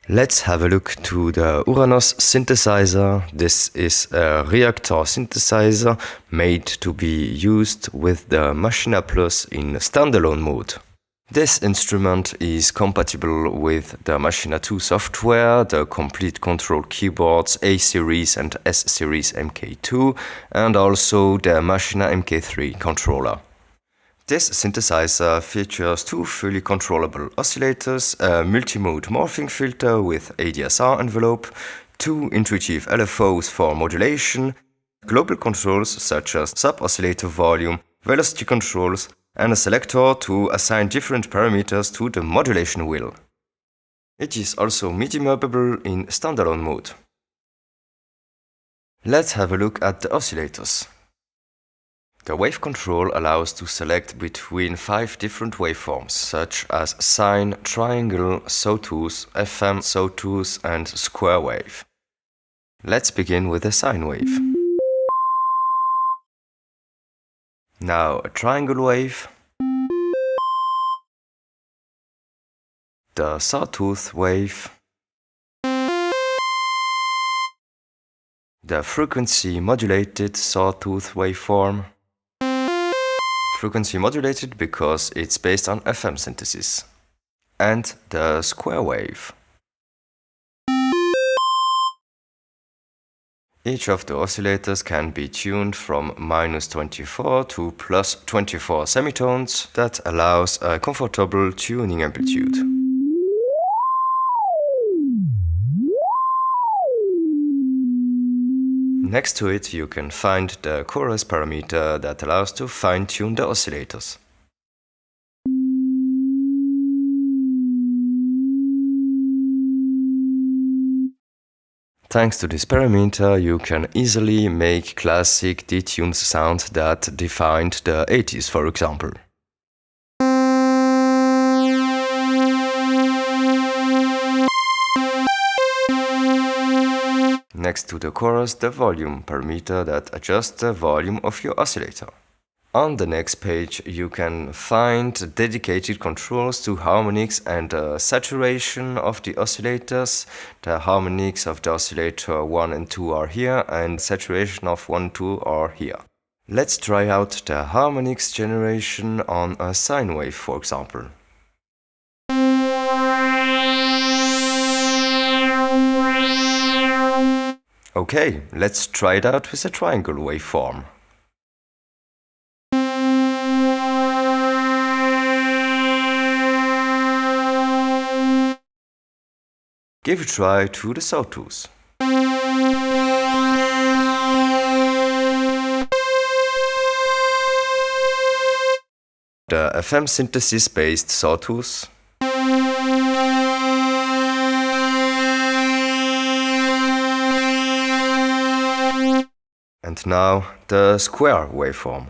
Let's have a look to the Uranos synthesizer. This is a Reaktor synthesizer made to be used with the Maschine Plus in standalone mode. This instrument is compatible with the Maschine 2 software, the complete control keyboards A-Series and S-Series MK2, and also the Maschine MK3 controller. This synthesizer features two fully controllable oscillators, a multi-mode morphing filter with ADSR envelope, two intuitive LFOs for modulation, global controls such as sub-oscillator volume, velocity controls, and a selector to assign different parameters to the modulation wheel. It is also MIDI mappable in standalone mode. Let's have a look at the oscillators. The wave control allows to select between 5 different waveforms, such as sine, triangle, sawtooth, FM, sawtooth, and square wave. Let's begin with a sine wave. Now a triangle wave, the sawtooth wave, the frequency modulated sawtooth waveform, frequency modulated because it's based on FM synthesis, and the square wave. Each of the oscillators can be tuned from -24 to +24 semitones. That allows a comfortable tuning amplitude. Next to it you can find the chorus parameter that allows to fine-tune the oscillators. Thanks to this parameter, you can easily make classic detuned sounds that defined the 80s, for example. Next to the chorus, the volume parameter that adjusts the volume of your oscillator. On the next page, you can find dedicated controls to harmonics and saturation of the oscillators. The harmonics of the oscillator 1 and 2 are here, and saturation of 1 and 2 are here. Let's try out the harmonics generation on a sine wave, for example. Okay, let's try it out with a triangle waveform. Give a try to the sawtooth. The FM synthesis-based sawtooth. And now the square waveform.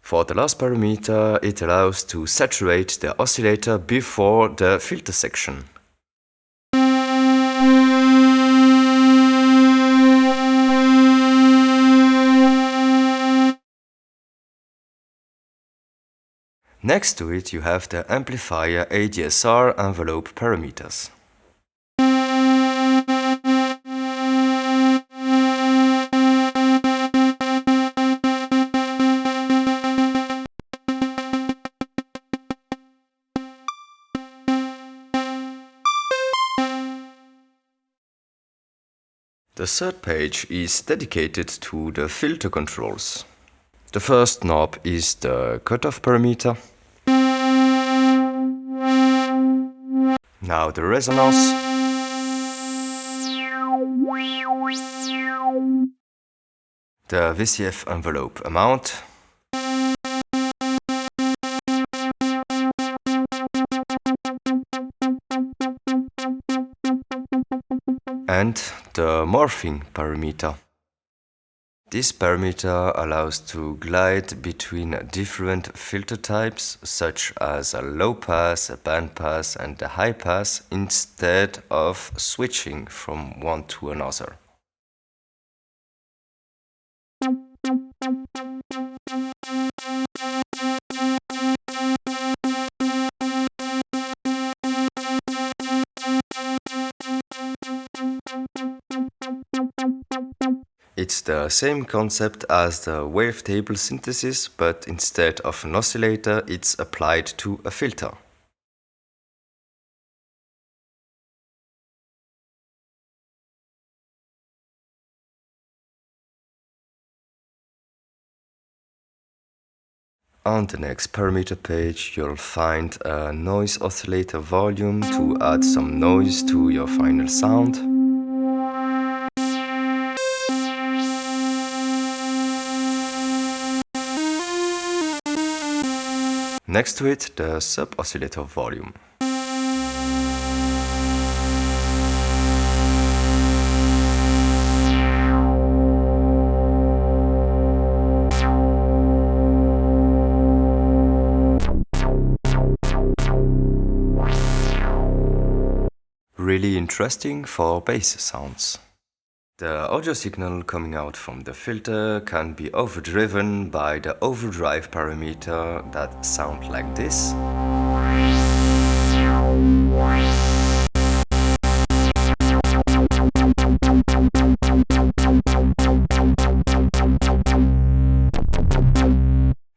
For the last parameter, it allows to saturate the oscillator before the filter section. Next to it you have the amplifier ADSR envelope parameters. The third page is dedicated to the filter controls. The first knob is the cutoff parameter. Now the resonance. The VCF envelope amount. And the morphing parameter. This parameter allows to glide between different filter types, such as a low pass, a band pass, and a high pass, instead of switching from one to another. It's the same concept as the wavetable synthesis, but instead of an oscillator, it's applied to a filter. On the next parameter page, you'll find a noise oscillator volume to add some noise to your final sound. Next to it, the sub-oscillator volume. Really interesting for bass sounds. The audio signal coming out from the filter can be overdriven by the overdrive parameter that sound like this.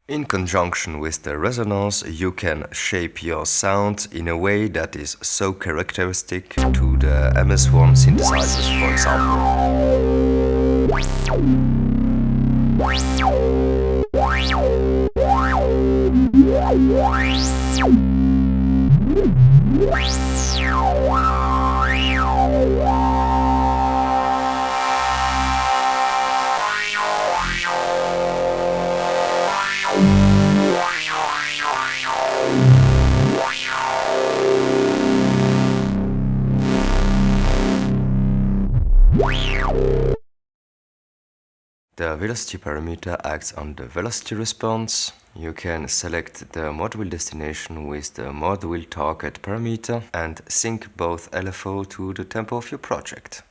In conjunction with the resonance, you can shape your sound in a way that is so characteristic to the MS-1 synthesizers, for example. The velocity parameter acts on the velocity response. You can select the mod wheel destination with the mod wheel target parameter and sync both LFO to the tempo of your project.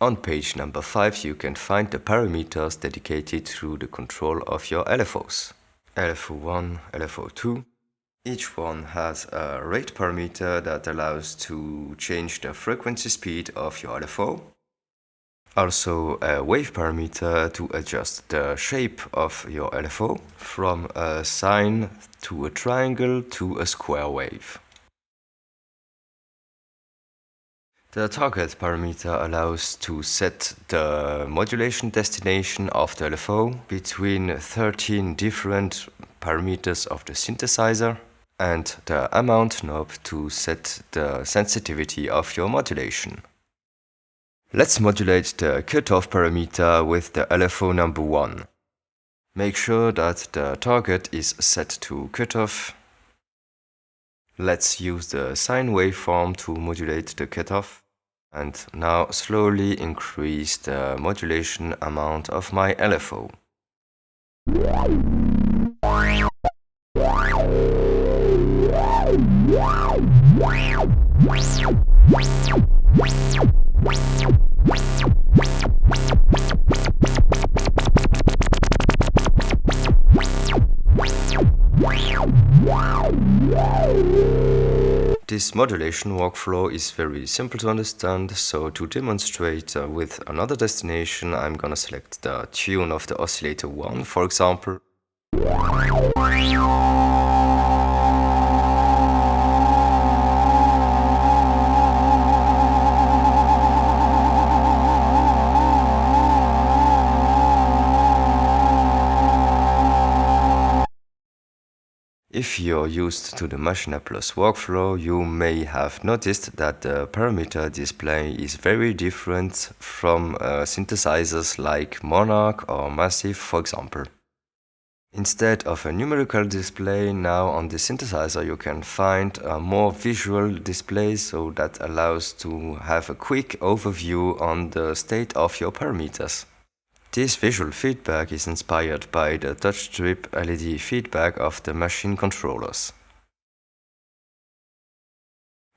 On page number 5 you can find the parameters dedicated to the control of your LFOs. LFO1, LFO2. Each one has a rate parameter that allows to change the frequency speed of your LFO. Also a wave parameter to adjust the shape of your LFO from a sine to a triangle to a square wave. The target parameter allows to set the modulation destination of the LFO between 13 different parameters of the synthesizer and the amount knob to set the sensitivity of your modulation. Let's modulate the cutoff parameter with the LFO number 1. Make sure that the target is set to cutoff. Let's use the sine waveform to modulate the cutoff. And now slowly increase the modulation amount of my LFO. This modulation workflow is very simple to understand, so to demonstrate with another destination, I'm gonna select the tune of the oscillator 1, for example. If you're used to the Maschine Plus workflow, you may have noticed that the parameter display is very different from synthesizers like Monarch or Massive, for example. Instead of a numerical display, now on the synthesizer you can find a more visual display, so that allows to have a quick overview on the state of your parameters. This visual feedback is inspired by the touch strip LED feedback of the machine controllers.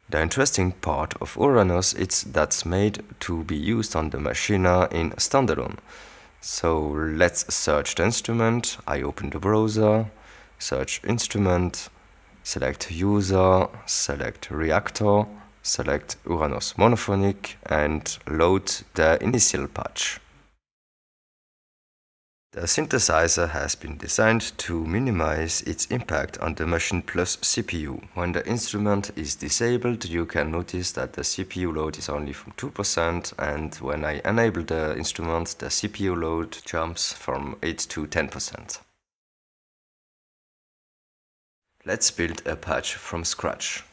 The interesting part of Uranos is that's made to be used on the Maschine in standalone. So let's search the instrument. I open the browser, search instrument, select user, select Reaktor, select Uranos Monophonic and load the initial patch. The synthesizer has been designed to minimize its impact on the Maschine Plus CPU. When the instrument is disabled, you can notice that the CPU load is only from 2%, and when I enable the instrument, the CPU load jumps from 8 to 10%. Let's build a patch from scratch.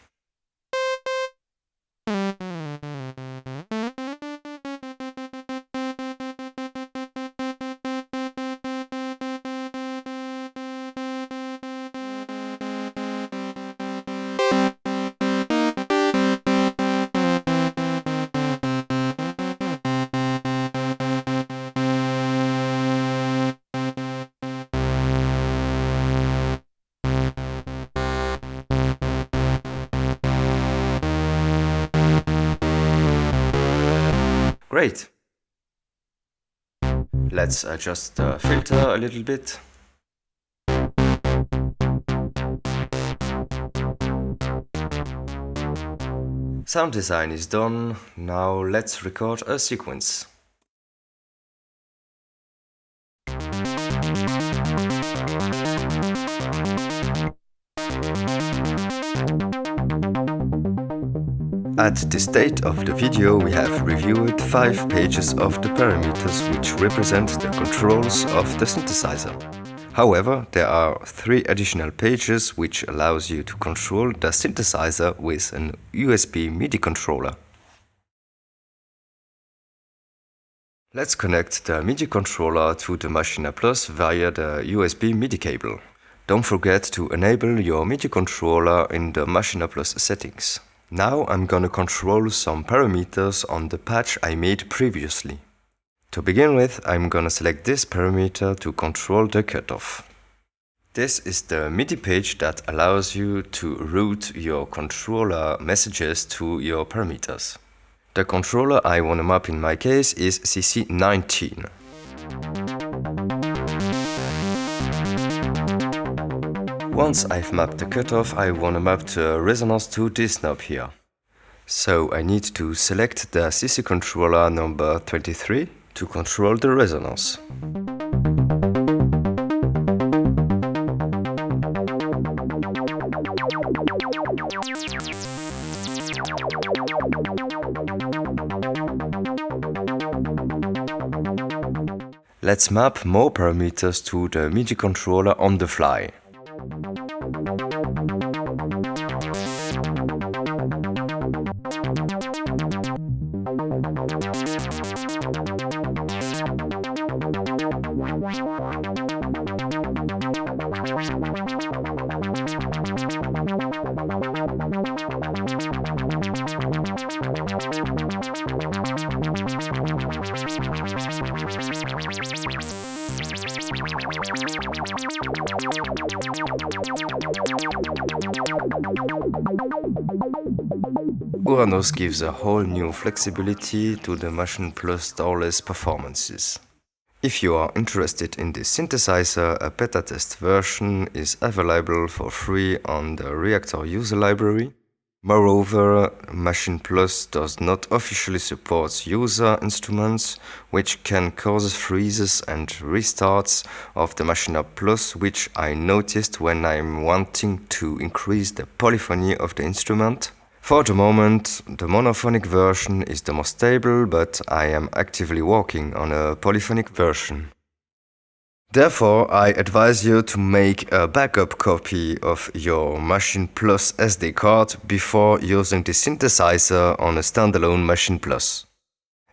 Great! Let's adjust the filter a little bit. Sound design is done. Now let's record a sequence. At this state of the video, we have reviewed 5 pages of the parameters which represent the controls of the synthesizer. However, there are 3 additional pages which allows you to control the synthesizer with an USB MIDI controller. Let's connect the MIDI controller to the Maschine Plus via the USB MIDI cable. Don't forget to enable your MIDI controller in the Maschine Plus settings. Now I'm gonna control some parameters on the patch I made previously. To begin with, I'm gonna select this parameter to control the cutoff. This is the MIDI page that allows you to route your controller messages to your parameters. The controller I wanna map in my case is CC19. Once I've mapped the cutoff, I wanna map the resonance to this knob here. So I need to select the CC controller number 23 to control the resonance. Let's map more parameters to the MIDI controller on the fly. Uranos gives a whole new flexibility to the Maschine Plus doorless performances. If you are interested in this synthesizer, a beta test version is available for free on the Reaktor user library. Moreover, Maschine Plus does not officially support user instruments, which can cause freezes and restarts of the Maschine Plus, which I noticed when I'm wanting to increase the polyphony of the instrument. For the moment, the monophonic version is the most stable, but I am actively working on a polyphonic version. Therefore, I advise you to make a backup copy of your Maschine Plus SD card before using the synthesizer on a standalone Maschine Plus.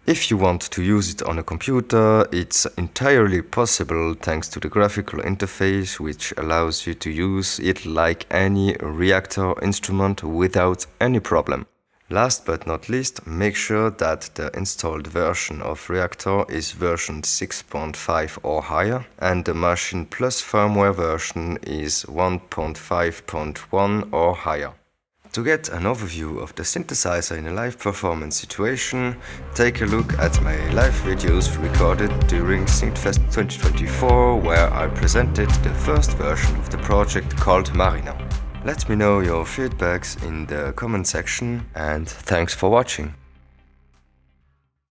If you want to use it on a computer, it's entirely possible thanks to the graphical interface, which allows you to use it like any Reaktor instrument without any problem. Last but not least, make sure that the installed version of Reaktor is version 6.5 or higher, and the Maschine Plus firmware version is 1.5.1 or higher. To get an overview of the synthesizer in a live performance situation, take a look at my live videos recorded during Synthfest 2024, where I presented the first version of the project called Marina. Let me know your feedbacks in the comment section, and thanks for watching.